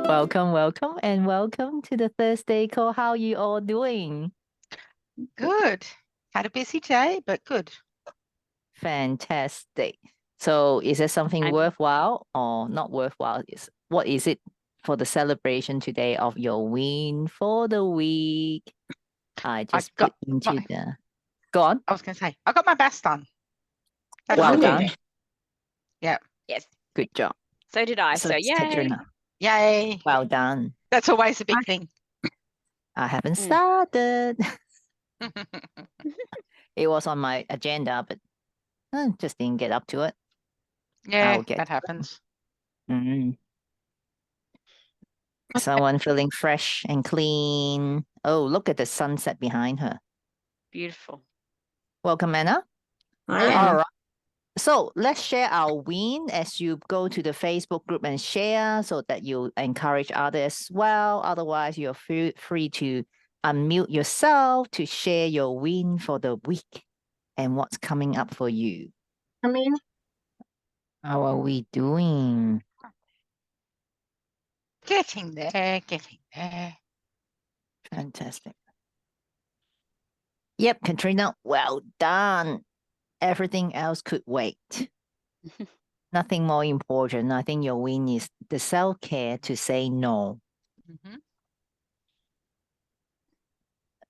Welcome, welcome, and welcome to the Thursday call. How you all doing? Good. Had a busy day, but good. Fantastic. So, is there something I'm- worthwhile or not worthwhile? What is it for the celebration today of your win for the week? I just got put into my- the. Go on. I was going to say, I got my best done. That's Well all done. good. Yeah. Yes, Good job. so did I. So yay. Katrina, Yay. well done. That's always a big thing. I haven't Mm. started. It was on my agenda, but just didn't get up to it. Yeah, I'll get that happens. Mm. Someone feeling fresh and clean. Oh, look at the sunset behind her. Beautiful. Welcome, Anna. Hi. All right. So let's share our win as you go to the Facebook group and share so that you encourage others as well. Otherwise, you're free to unmute yourself to share your win for the week and what's coming up for you. How are we doing? Getting there, getting there. Fantastic. Yep, Katrina, well done. Everything else could wait. Nothing more important. I think your win is the self-care to say no. Mhm.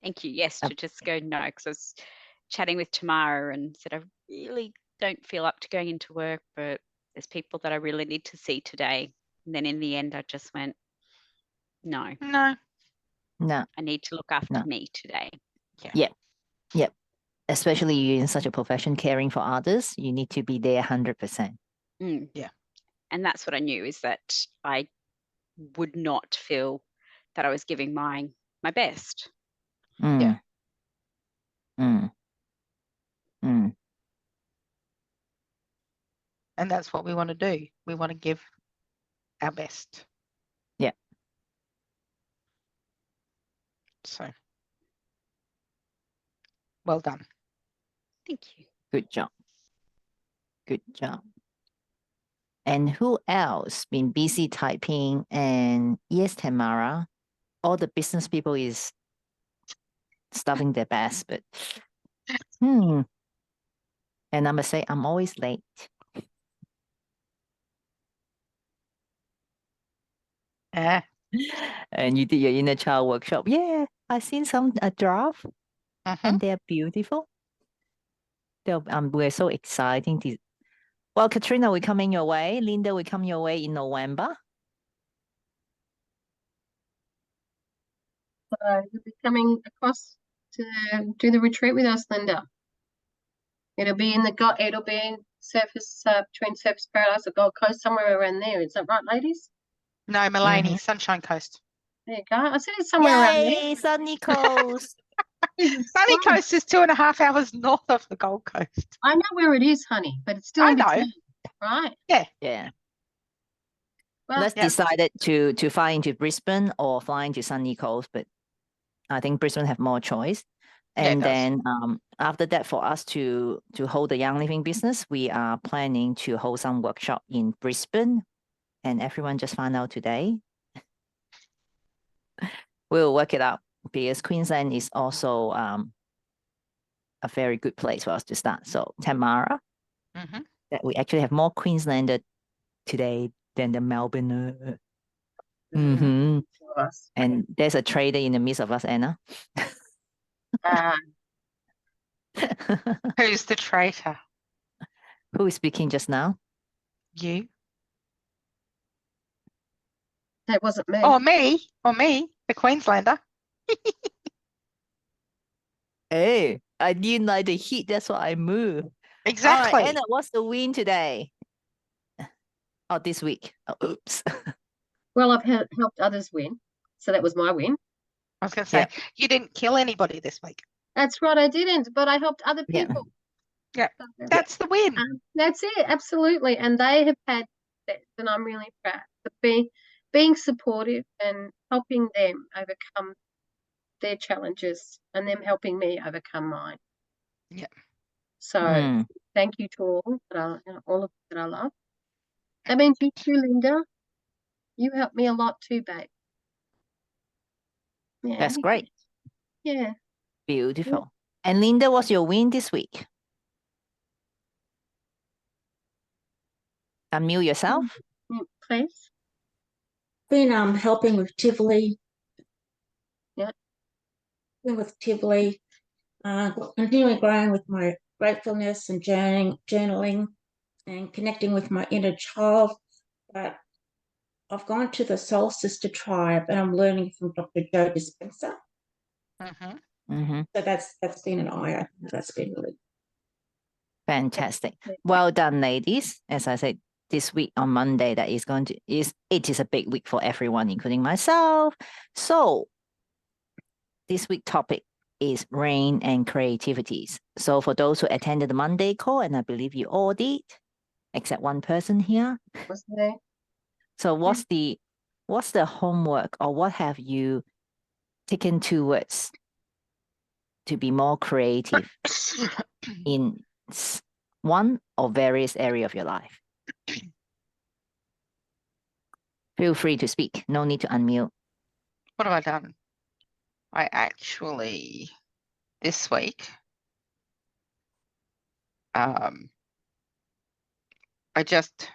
Thank you. Yes, to just go no, because I was chatting with Tamara and said I really don't feel up to going into work, but there's people that I really need to see today. And then in the end, I just went, no, No. No, I need to look after No. me today. yep. Especially you're in such a profession caring for others, you need to be there 100%. Mm. Yeah. And that's what I knew, is that I would not feel that I was giving my best. Mm. Yeah. Mm. Mm. And that's what we want to do. We want to give our best. Yeah. So, well done. Thank you. Good job. Good job. And who else been busy typing? And yes, Tamara, all the business people is stuffing their best, but and I must say I'm always late. Yeah. And you did your inner child workshop. Yeah, I seen a draft Mhm. and they're beautiful. We're so exciting to. Well, Katrina, we're coming your way. Linda, we come your way in November. So you'll be coming across to do the retreat with us, Linda. It'll be in Surfers between Surfers Paradise and Gold Coast, somewhere around there. Is that right, ladies? No, Mullany, Sunshine Coast. There you go. I said it's somewhere around there. Yay, Sunny Coast. Sunny Coast is 2.5 hours north of the Gold Coast. I know where it is, honey, but it's still I in know. between, right? Yeah. Well, Let's decide to fly into Brisbane or fly into Sunny Coast, but I think Brisbane have more choice. Yeah, it And does. then after that, for us to hold the Young Living business, we are planning to hold some workshop in Brisbane, and everyone just found out today. We'll work it out because Queensland is also a very good place for us to start. So Tamara, Mhm. that we actually have more Queenslander today than the Melbourne. to us. And there's a trader in the midst of us, Anna. Who's the traitor? Who is speaking just now? You? That wasn't me. Or me? Or me, the Queenslander? Hey, I didn't like the heat. That's why I moved. Exactly. All right, Anna, what's the win today? Oh, this week. Oh, oops. Well, I've helped others win, so that was my win. I was going to say, you didn't kill anybody this week. That's right, I didn't, but I helped other Yeah. people. Yeah. So, That's the win. that's it, absolutely. And they have had that, and I'm really proud of being supportive and helping them overcome their challenges and them helping me overcome mine. Yeah. So thank you to all of that I love. That means you too, Linda. You helped me a lot too, babe. Yeah. That's great. Yeah. Beautiful. And Linda, what's your win this week? Unmute yourself. Please. Been helping with Tivoli. Yeah. With Tivoli, continuing growing with my gratefulness and journaling and connecting with my inner child. But I've gone to the Soul Sister Tribe and I'm learning from Dr. Joe Dispenza. Mhm. Mm-hmm. So that's been an eye opener. That's been really Fantastic. Yeah. Well done, ladies. As I said, this week on Monday, it is a big week for everyone, including myself. So this week topic is rain and creativities. So for those who attended the Monday call, and I believe you all did, except one person here. Was there? So what's the homework, or what have you taken towards to be more creative in one or various area of your life? Feel free to speak. No need to unmute. What have I done? I actually this week I just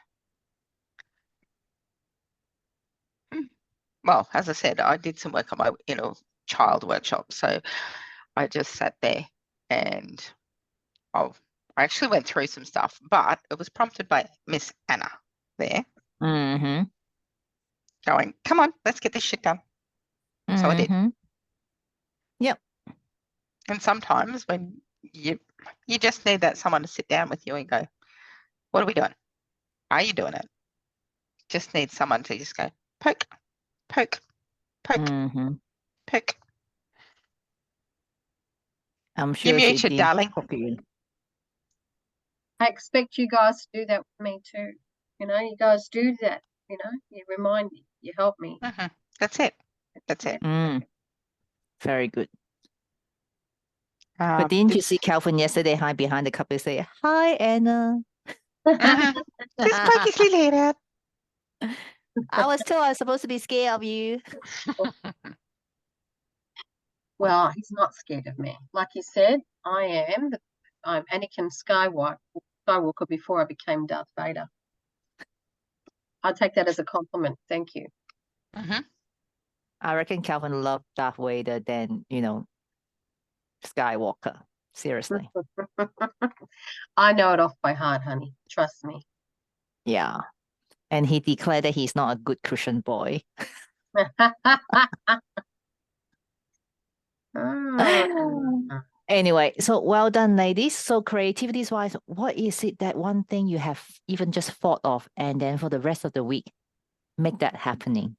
well, as I said, I did some work on my inner child workshop. So I just sat there and I actually went through some stuff, but it was prompted by Miss Anna there Mm-hmm. going, come on, let's get this shit done. So I did. Mm-hmm. Yep. And sometimes when you just need that someone to sit down with you and go, what are we doing? Are you doing it? Just need someone to just go, poke, poke, poke, Mm-hmm. poke. I'm sure You she mute your did darling. poke you. I expect you guys to do that with me too. You know, you guys do that. You know, you remind me, you help me. Mhm. That's it. That's it. Mm. Very good. But didn't you see Calvin yesterday hide behind the couple say, hi, Anna? Just poke his little head out. I was told I was supposed to be scared of you. Well, he's not scared of me. Like you said, I'm Anakin Skywalker before I became Darth Vader. I'll take that as a compliment. Thank you. Mhm. I reckon Calvin loved Darth Vader than, Skywalker. Seriously. I know it off by heart, honey. Trust me. Yeah. And he declared that he's not a good Christian boy. Anyway, so well done, ladies. So creativity wise, what is it that one thing you have even just thought of, and then for the rest of the week, make that happening?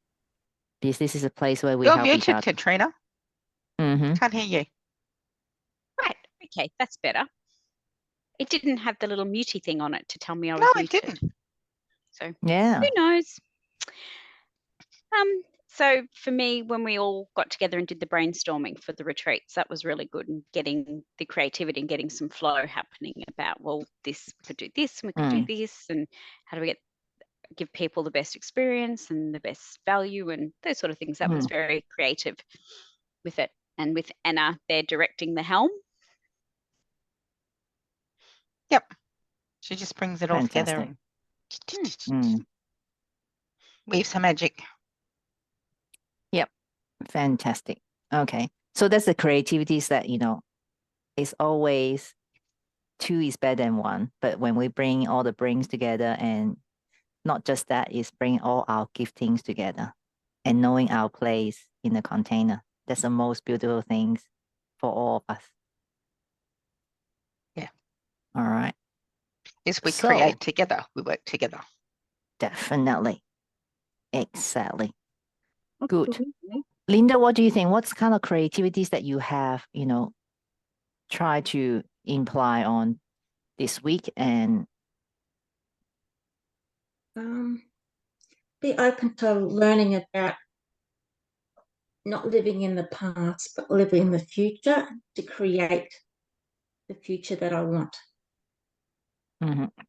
Because this is a place where we You're help each muted, other. Katrina. Mm-hmm. Can't hear you. Right. Okay, that's better. It didn't have the little mutey thing on it to tell me I was No, it muted. didn't. So Yeah. who knows? So for me, when we all got together and did the brainstorming for the retreats, that was really good, and getting the creativity and getting some flow happening about, well, we could do this and we could do this, and how do we give people the best experience and the best value and those sort of things. That was very creative with it. And with Anna, they're directing the helm. Yep. She just brings it all together and weaves some magic. Yep. Fantastic. Okay. So that's the creativities that, is always two is better than one. But when we bring all the brains together, and not just that, is bring all our giftings together and knowing our place in the container. That's the most beautiful things for all of us. Yeah. All right. Is we So- create together. We work together. Definitely. Exactly. Good. Absolutely. Linda, what do you think? What's kind of creativities that you have, try to imply on this week? And be open to learning about not living in the past, but living in the future to create the future that I want.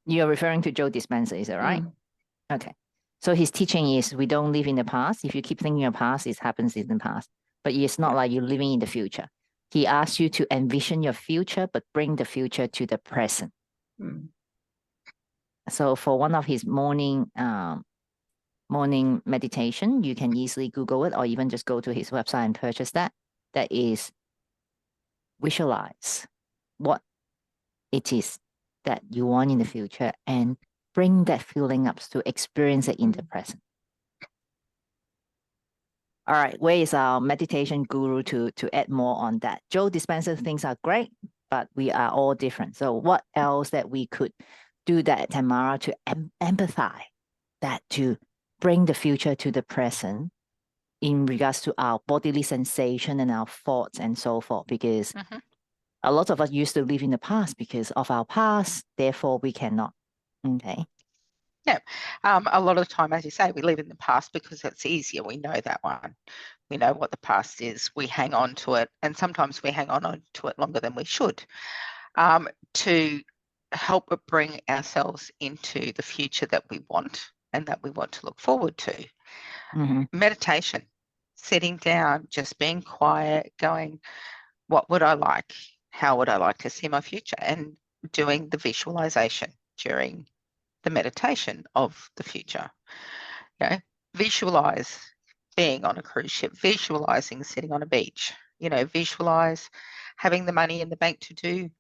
you're referring to Joe Dispenza, is that right? Okay. So his teaching is we don't live in the past. If you keep thinking of past, it happens in the past. But it's not like you're living in the future. He asks you to envision your future, but bring the future to the present. Mm. So for one of his morning meditation, you can easily Google it or even just go to his website and purchase that. That is visualize what it is that you want in the future and bring that feeling up to experience it in the present. All right, where is our meditation guru to add more on that? Joe Dispenza things are great, but we are all different. So what else that we could do that, Tamara, to empathize that, to bring the future to the present in regards to our bodily sensation and our thoughts and so forth? Because Mhm. a lot of us used to live in the past because of our past, therefore we cannot. Okay. A lot of the time, as you say, we live in the past because it's easier. We know that one. We know what the past is. We hang on to it, and sometimes we hang on to it longer than we should. To help bring ourselves into the future that we want and that we want to look forward to. Mhm. Meditation, sitting down, just being quiet, going, what would I like? How would I like to see my future? And doing the visualization during the meditation of the future. Visualize being on a cruise ship, visualizing sitting on a beach, visualize having the money in the bank to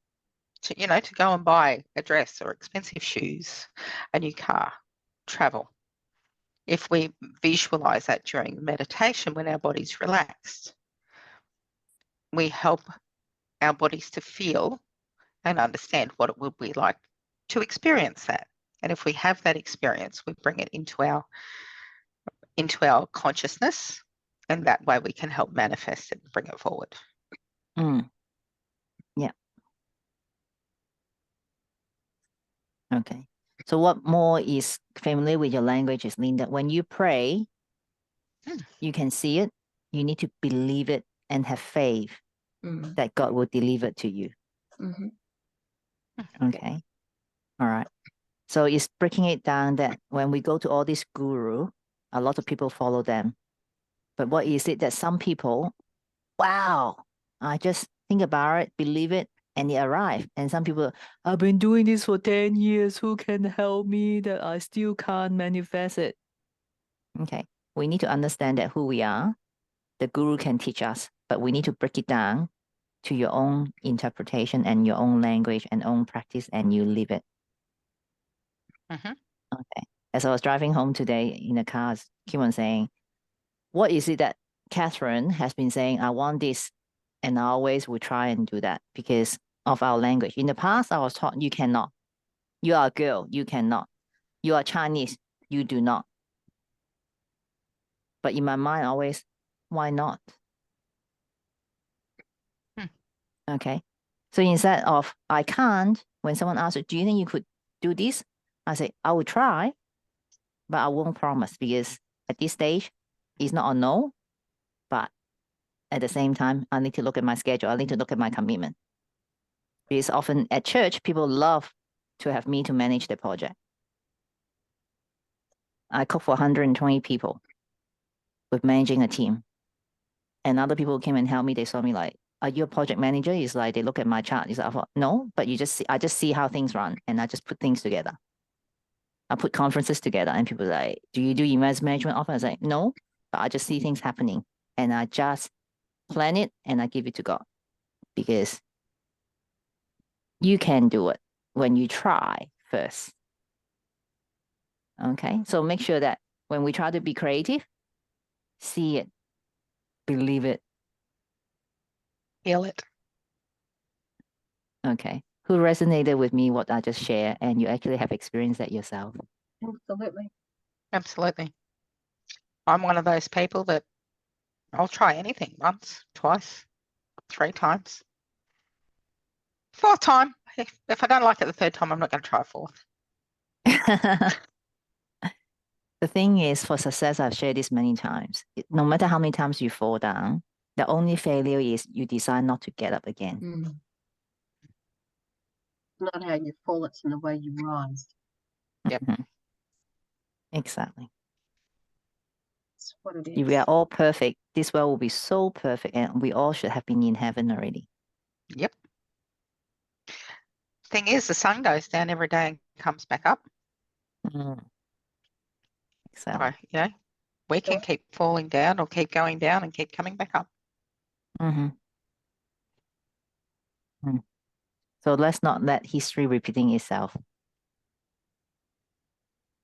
go and buy a dress or expensive shoes, a new car, travel. If we visualize that during meditation when our body's relaxed, we help our bodies to feel and understand what it would be like to experience that. And if we have that experience, we bring it into our consciousness, and that way we can help manifest it and bring it forward. Mm. Yeah. Okay. So what more is familiar with your language is, Linda, when you pray, you can see it. You need to believe it and have faith Mm. that God will deliver it to you. Mhm. Okay. All right. So it's breaking it down that when we go to all these guru, a lot of people follow them. But what is it that some people, wow, I just think about it, believe it, and it arrive. And some people, I've been doing this for 10 years. Who can help me that I still can't manifest it? Okay. We need to understand that who we are. The guru can teach us, but we need to break it down to your own interpretation and your own language and own practice, and you live it. Mhm. Okay. As I was driving home today in the car, I keep on saying, what is it that Catherine has been saying? I want this. And I always will try and do that because of our language. In the past, I was taught you cannot. You are a girl, you cannot. You are Chinese, you do not. But in my mind, always, why not? Okay. So instead of I can't, when someone asks, do you think you could do this? I say, I will try, but I won't promise because at this stage, it's not a no, but at the same time, I need to look at my schedule. I need to look at my commitment. Because often at church, people love to have me to manage the project. I cook for 120 people with managing a team. And other people came and helped me. They saw me like, are you a project manager? It's like, they look at my chart. It's like, no, but I just see how things run and I just put things together. I put conferences together and people are like, do you do events management often? I was like, no, but I just see things happening and I just plan it and I give it to God because you can do it when you try first. Okay. So make sure that when we try to be creative, see it, believe it. Feel it. Okay. Who resonated with me what I just shared and you actually have experienced that yourself? Absolutely. Absolutely. I'm one of those people that I'll try anything once, twice, 3 times. 4th time, if I don't like it the 3rd time, I'm not going to try a 4th. The thing is, for success, I've shared this many times. No matter how many times you fall down, the only failure is you decide not to get up again. Mm. Not how you fall, it's in the way you rise. Yep. Mhm. Exactly. That's what it If is. we are all perfect, this world will be so perfect, and we all should have been in heaven already. Yep. Thing is, the sun goes down every day and comes back up. Exactly. So, you know, we can keep falling down or keep going down and keep coming back up. So let's not let history repeating itself.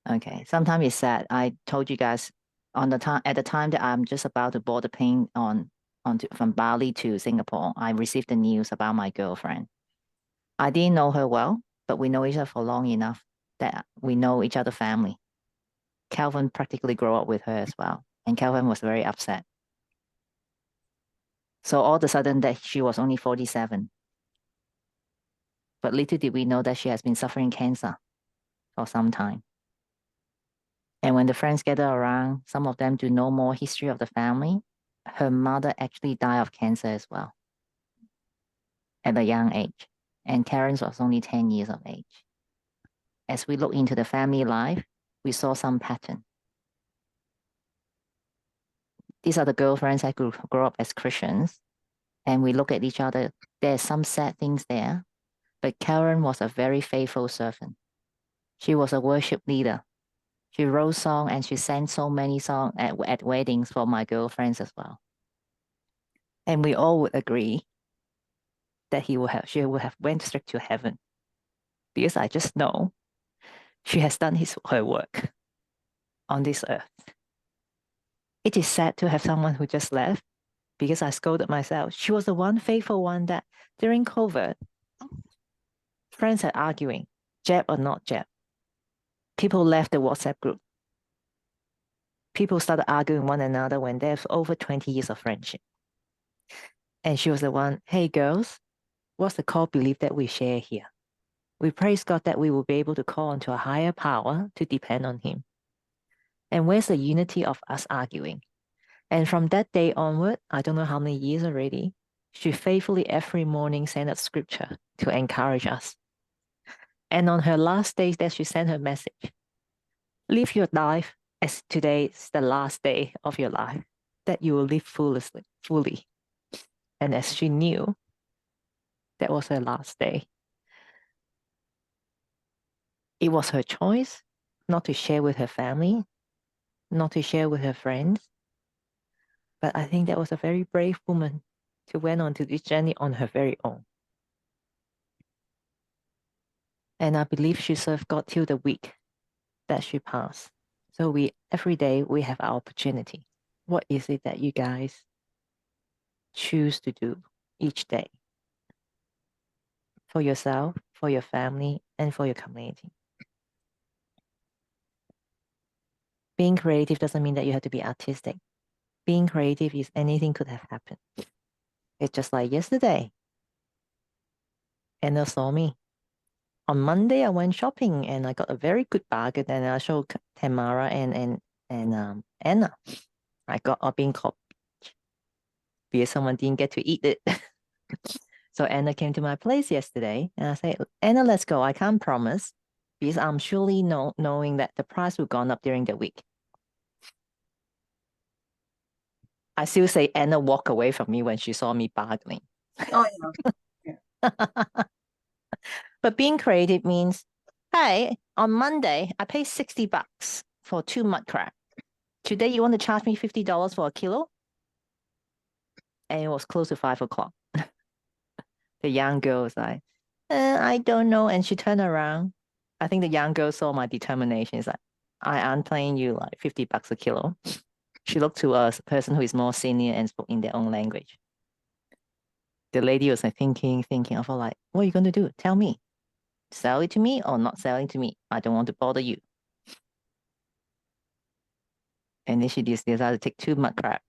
Okay. Sometimes it's sad. I told you guys at the time that I'm just about to board the plane from Bali to Singapore, I received the news about my girlfriend. I didn't know her well, but we know each other for long enough that we know each other's family. Calvin practically grew up with her as well, and Calvin was very upset. So all of a sudden that she was only 47. But little did we know that she has been suffering cancer for some time. And when the friends gather around, some of them do know more history of the family. Her mother actually died of cancer as well at a young age. And Terence was only 10 years of age. As we look into the family life, we saw some pattern. These are the girlfriends that grew up as Christians. And we look at each other, there's some sad things there. But Karen was a very faithful servant. She was a worship leader. She wrote songs and she sang so many songs at weddings for my girlfriends as well. And we all would agree that she would have went straight to heaven, because I just know she has done her work on this earth. It is sad to have someone who just left, because I scolded myself. She was the one faithful one that during COVID, friends are arguing, jab or not jab. People left the WhatsApp group. People started arguing one another when there's over 20 years of friendship. And she was the one, hey girls, what's the core belief that we share here? We praise God that we will be able to call onto a higher power to depend on Him. And where's the unity of us arguing? And from that day onward, I don't know how many years already, she faithfully every morning sent us scripture to encourage us. And on her last days that she sent her message, live your life as today's the last day of your life, that you will live fully. And as she knew, that was her last day. It was her choice not to share with her family, not to share with her friends. But I think that was a very brave woman to went on to this journey on her very own. And I believe she served God till the week that she passed. So every day we have our opportunity. What is it that you guys choose to do each day for yourself, for your family, and for your community? Being creative doesn't mean that you have to be artistic. Being creative is anything could have happened. It's just like yesterday. Anna saw me. On Monday, I went shopping and I got a very good bargain. And I showed Tamara and Anna. I got a bean cob because someone didn't get to eat it. So Anna came to my place yesterday and I said, Anna, let's go. I can't promise because I'm surely knowing that the price will gone up during the week. I still say Anna walked away from me when she saw me bargaining. Oh, yeah. But being creative means, hey, on Monday, I paid $60 for 2 mud crab. Today, you want to charge me $50 for a kilo? And it was close to 5 o'clock. The young girl was like, I don't know. And she turned around. I think the young girl saw my determination. It's like, I'm paying you like $50 a kilo. She looked to a person who is more senior and spoke in their own language. The lady was like thinking of her like, what are you going to do? Tell me. Sell it to me or not selling to me? I don't want to bother you. And then she decided to take 2 mud crab.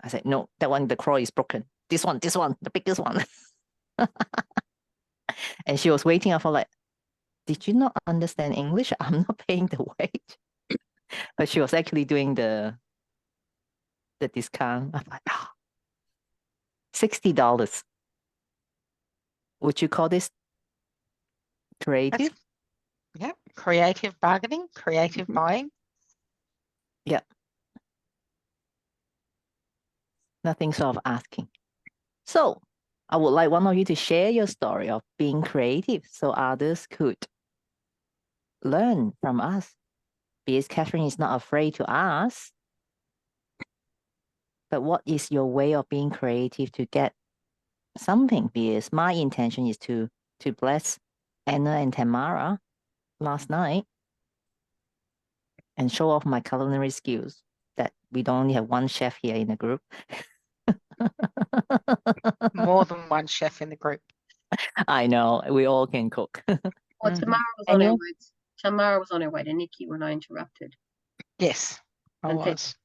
I said, no, that one, the claw is broken. This one, the biggest one. And she was waiting for like, did you not understand English? I'm not paying the wage. But she was actually doing the discount. I'm like, $60. Would you call this creative? Yeah, creative bargaining, creative buying. Yeah. Nothing sort of asking. So I would like one of you to share your story of being creative so others could learn from us. Because Catherine is not afraid to ask. But what is your way of being creative to get something? Because my intention is to bless Anna and Tamara last night and show off my culinary skills, that we don't only have one chef here in the group. More than one chef in the group. I know, we all can cook. Well, Mhm. Tamara was on her way to Nikki when I interrupted. Yes, I And then- was.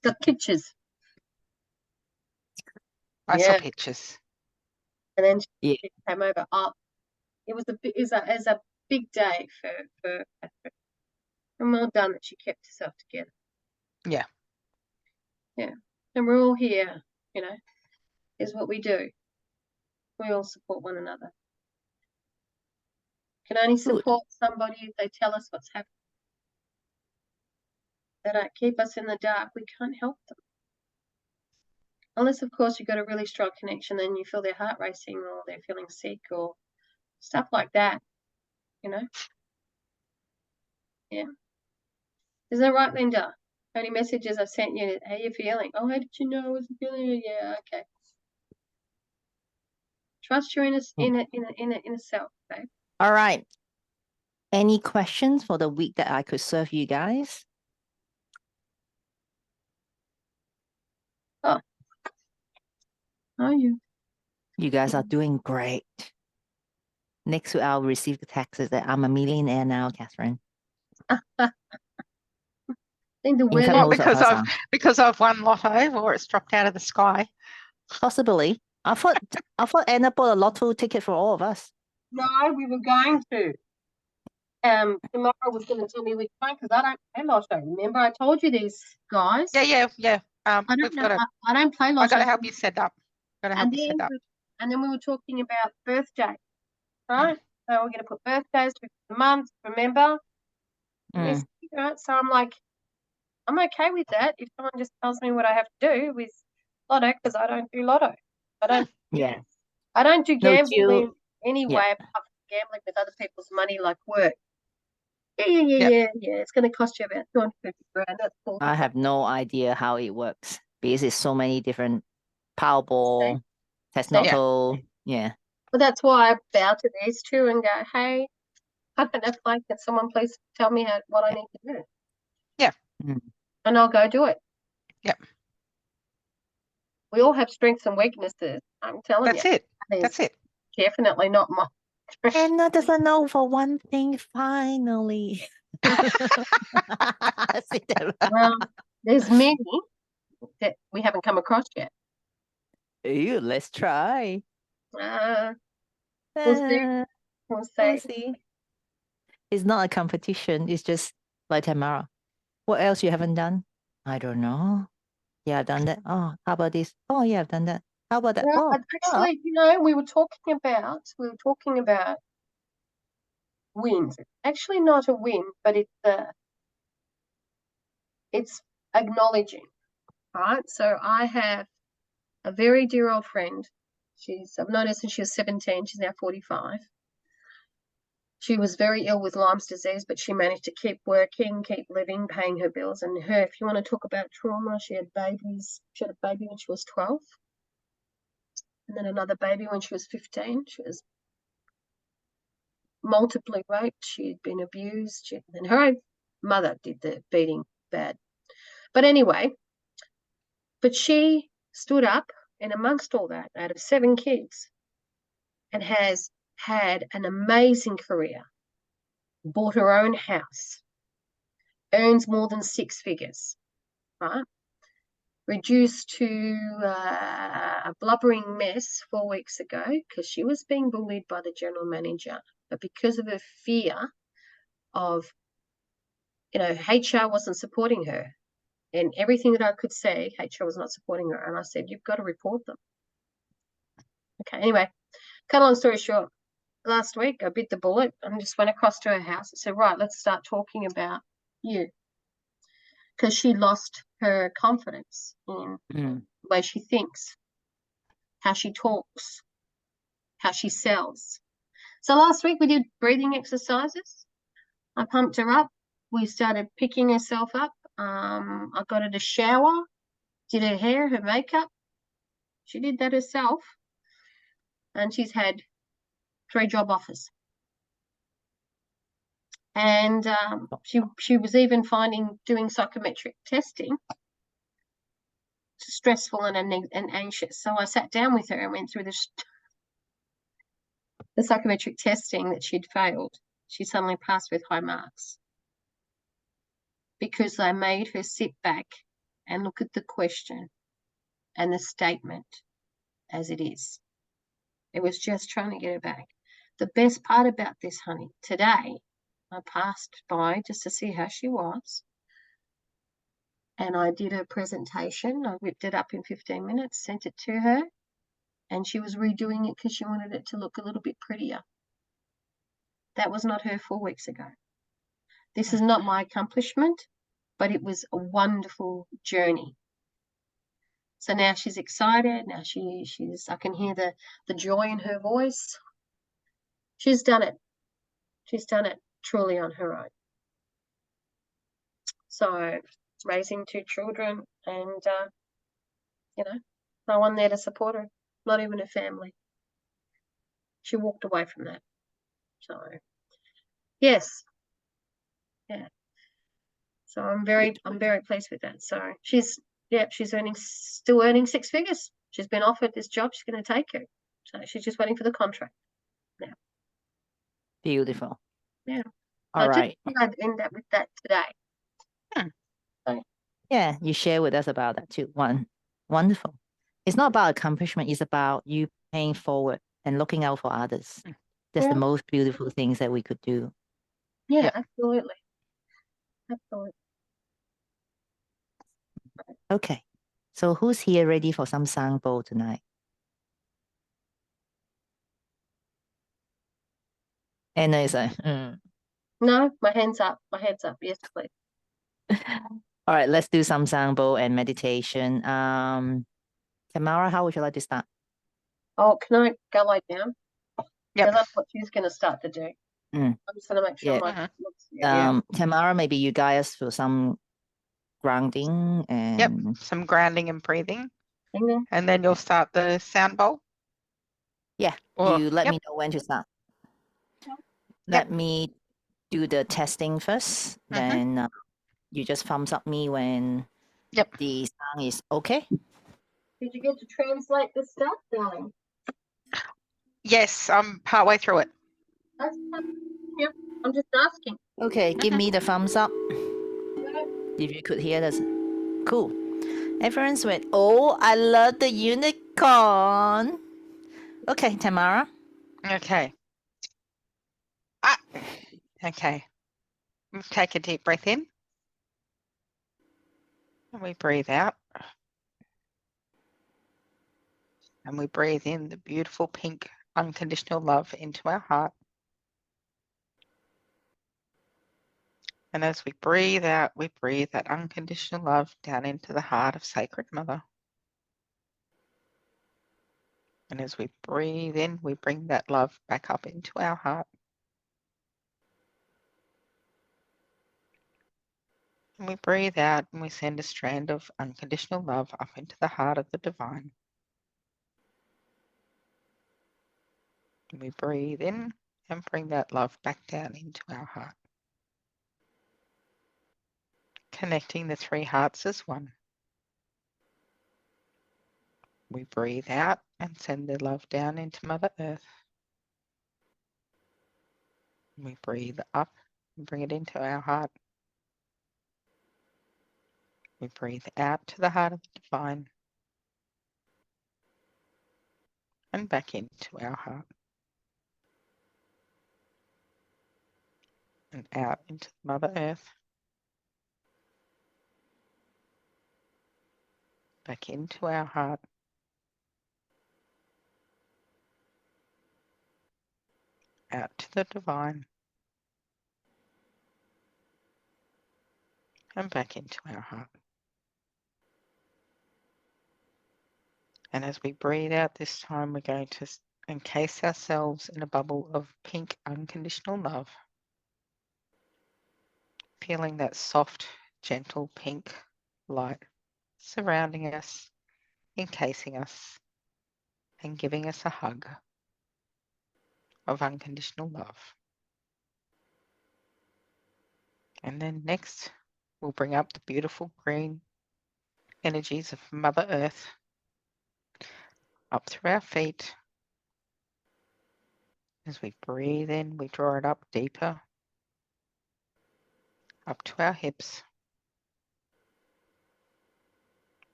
Got pictures. I saw Yeah. pictures. And then Yeah. she came over. Oh, it was a big day for Catherine. And well done that she kept herself together. Yeah. Yeah. And we're all here, you know, is what we do. We all support one another. Can only support somebody if they tell us what's happening. They don't keep us in the dark. We can't help them. Unless, of course, you've got a really strong connection, then you feel their heart racing or they're feeling sick or stuff like that, you know? Yeah. Is that right, Linda? How many messages I've sent you? How you feeling? Oh, how did you know I was feeling? Yeah, okay. Trust your inner self, babe. All right. Any questions for the week that I could serve you guys? Are you? You guys are doing great. Next week, I'll receive the texts that I'm a millionaire now, Catherine. I think the In fact, weather. Not most of because us I've are. because I've won lotto or it's dropped out of the sky. Possibly. I thought Anna bought a lotto ticket for all of us. No, we were going to. Tomorrow was going to tell me which one because I don't play lotto. Remember, I told you these guys. Yeah. I don't We've know. got to. I don't play lotto. I got to help you set up. Got to help And you set up. then we were talking about birthday, right? So we're going to put birthdays to the months. Remember? Mm. Right? So I'm like, I'm okay with that if someone just tells me what I have to do with lotto because I don't do lotto. I don't. Yeah. I don't do No, gambling anyway. yeah. Apart from gambling with other people's money, like work. Yeah. It's going to cost you about 250 grand. That's cool. I have no idea how it works because it's so many different Powerball, Tesnoto. Yeah. But that's why I bow to these two and go, hey, I don't have like, can someone please tell me what I need to do? Yeah. Mm. And I'll go do it. Yep. We all have strengths and weaknesses. I'm telling That's you. it. That's it. Definitely not my. Anna doesn't know for one thing, finally. See that? Well, there's many that we haven't come across yet. Ew, let's try. We'll see. Uh, We'll we'll see. see. It's not a competition. It's just like Tamara. What else you haven't done? I don't know. Yeah, I've done that. Oh, how about this? Oh, yeah, I've done that. How about that? Well, Oh, actually, you know, we were talking about wins. It's actually not a win, but it's acknowledging, right? So I have a very dear old friend. I've known her since she was 17. She's now 45. She was very ill with Lyme's disease, but she managed to keep working, keep living, paying her bills. And her, if you want to talk about trauma, she had babies. She had a baby when she was 12. And then another baby when she was 15. She was multiply raped. She had been abused. And her own mother did the beating bad. But anyway, she stood up, and amongst all that, out of 7 kids, and has had an amazing career, bought her own house, earns more than 6 figures, right? Reduced to a blubbering mess 4 weeks ago because she was being bullied by the general manager. But because of her fear of, you know, HR wasn't supporting her. And everything that I could say, HR was not supporting her. And I said, you've got to report them. Okay, anyway, cut a long story short, last week I bit the bullet and just went across to her house and said, right, let's start talking about you. Because she lost her confidence in Mm. the way she thinks, how she talks, how she sells. So last week we did breathing exercises. I pumped her up. We started picking herself up. I got her to shower, did her hair, her makeup. She did that herself. And she's had 3 job offers. And she was even finding doing psychometric testing stressful and anxious. So I sat down with her and went through the psychometric testing that she'd failed. She suddenly passed with high marks because I made her sit back and look at the question and the statement as it is. It was just trying to get her back. The best part about this, honey, today I passed by just to see how she was. And I did a presentation. I whipped it up in 15 minutes, sent it to her, and she was redoing it because she wanted it to look a little bit prettier. That was not her 4 weeks ago. This is not my accomplishment, but it was a wonderful journey. So now she's excited. Now she's I can hear the joy in her voice. She's done it. She's done it truly on her own. So raising 2 children and no one there to support her, not even her family. She walked away from that. So yes. Yeah. So I'm very pleased with that. So she's still earning 6 figures. She's been offered this job. She's going to take it. So she's just waiting for the contract. Beautiful. Yeah. All I right. just I'd end up with that today. Yeah, you share with us about that too. Wonderful. It's not about accomplishment. It's about you paying forward and looking out for others. That's Yeah. the most beautiful things that we could do. Yeah, Yeah. absolutely. Absolutely. Okay. So who's here ready for some sang bowl tonight? Anna is like, No, my hands up. My hands up. Yes, please. All right, let's do some sang bowl and meditation. Tamara, how would you like to start? Oh, can I go lie down? Yep. Because that's what she's going to start to do. Mm. I'm just going to make sure Yeah. my yeah. Tamara, maybe you guide us through some grounding and Yep. Some grounding and breathing. Hang on. And then you'll start the sound bowl. Yeah, Or, you let yep. me know when to start. Yep. Let me do the testing first, Mhm. then you just thumbs up me when Yep. the sound is okay. Did you get to translate the stuff, darling? Yes, I'm partway through it. That's yep. I'm just asking. Okay, give me the thumbs up Yeah. if you could hear this. Cool. Everyone's went, oh, I love the unicorn. Okay, Tamara. Okay. Okay. Take a deep breath in. And we breathe out. And we breathe in the beautiful pink unconditional love into our heart. And as we breathe out, we breathe that unconditional love down into the heart of Sacred Mother. And as we breathe in, we bring that love back up into our heart. And we breathe out and we send a strand of unconditional love up into the heart of the divine. And we breathe in and bring that love back down into our heart. Connecting the 3 hearts as one. We breathe out and send the love down into Mother Earth. We breathe up and bring it into our heart. We breathe out to the heart of the divine and back into our heart. And out into Mother Earth. Back into our heart. Out to the divine. And back into our heart. And as we breathe out this time, we're going to encase ourselves in a bubble of pink unconditional love. Feeling that soft, gentle pink light surrounding us, encasing us, and giving us a hug of unconditional love. And then next, we'll bring up the beautiful green energies of Mother Earth up through our feet. As we breathe in, we draw it up deeper, up to our hips.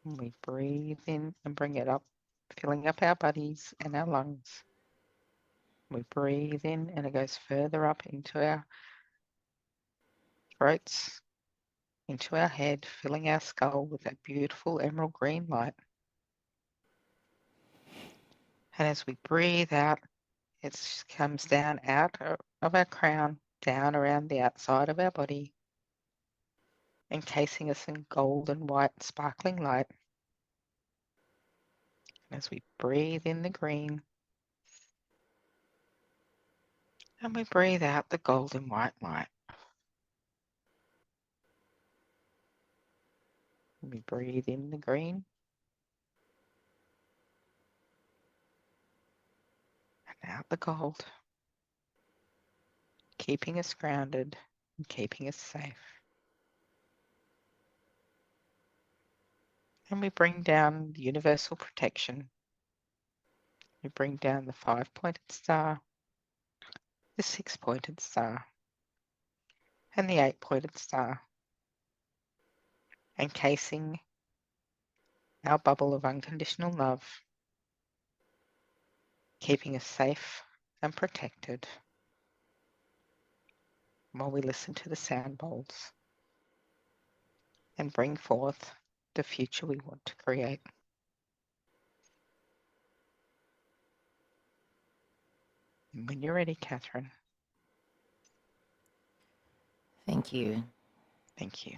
And we breathe in and bring it up, filling up our bodies and our lungs. We breathe in and it goes further up into our throats, into our head, filling our skull with that beautiful emerald green light. And as we breathe out, it comes down out of our crown, down around the outside of our body, encasing us in golden white sparkling light. And as we breathe in the green, and we breathe out the golden white light. We breathe in the green, and out the gold, keeping us grounded and keeping us safe. And we bring down the universal protection. We bring down the 5-pointed star, the 6-pointed star, and the 8-pointed star, encasing our bubble of unconditional love, keeping us safe and protected while we listen to the sound bowls and bring forth the future we want to create. And when you're ready, Catherine. Thank you. Thank you.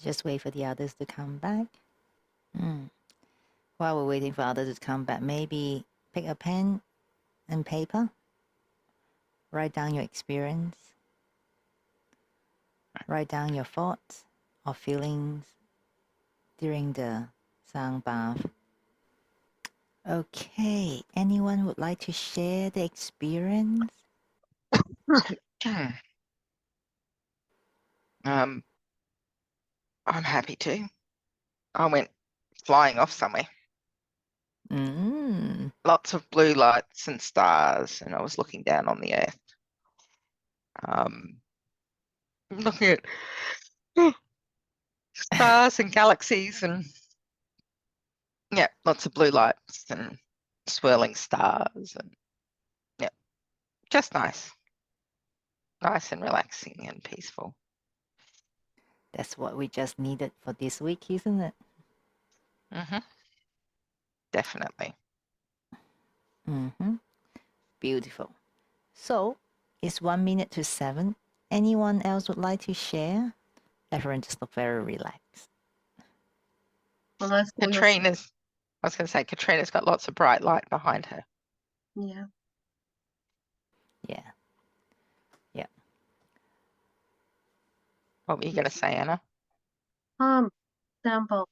Just wait for the others to come back. While we're waiting for others to come back, maybe pick a pen and paper. Write down your experience. Write down your thoughts or feelings during the sound bath. Okay, anyone would like to share the experience? I'm happy to. I went flying off somewhere. Lots of blue lights and stars, and I was looking down on the earth. Looking at stars and galaxies, and yeah, lots of blue lights and swirling stars, and yeah, just nice and relaxing and peaceful. That's what we just needed for this week, isn't it? Definitely. Beautiful. So it's 1 minute to 7. Anyone else would like to share? Everyone just look very relaxed. Well, I was gonna say- I was going to say, Katrina's got lots of bright light behind her. Yeah. Yeah. What were you going to say, Anna? Sound bowl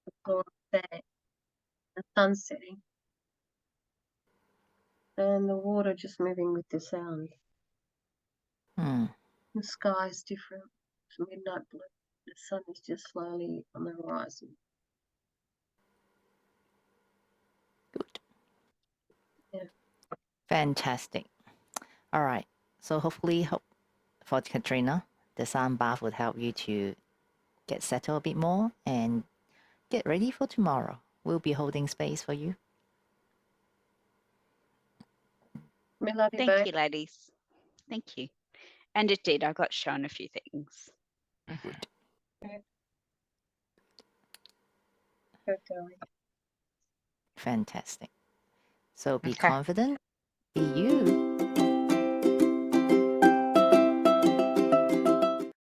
before that, the sun setting, and the water just moving with the sound. The sky is different. It's midnight blue. The sun is just slowly on the horizon. Good. Yeah. Fantastic. All right. So hopefully for Katrina, the sound bath would help you to get settled a bit more and get ready for tomorrow. We'll be holding space for you. We love you Thank both. you, ladies. Thank you. And it did. I got shown a few things. Good going. Fantastic. So be Okay. confident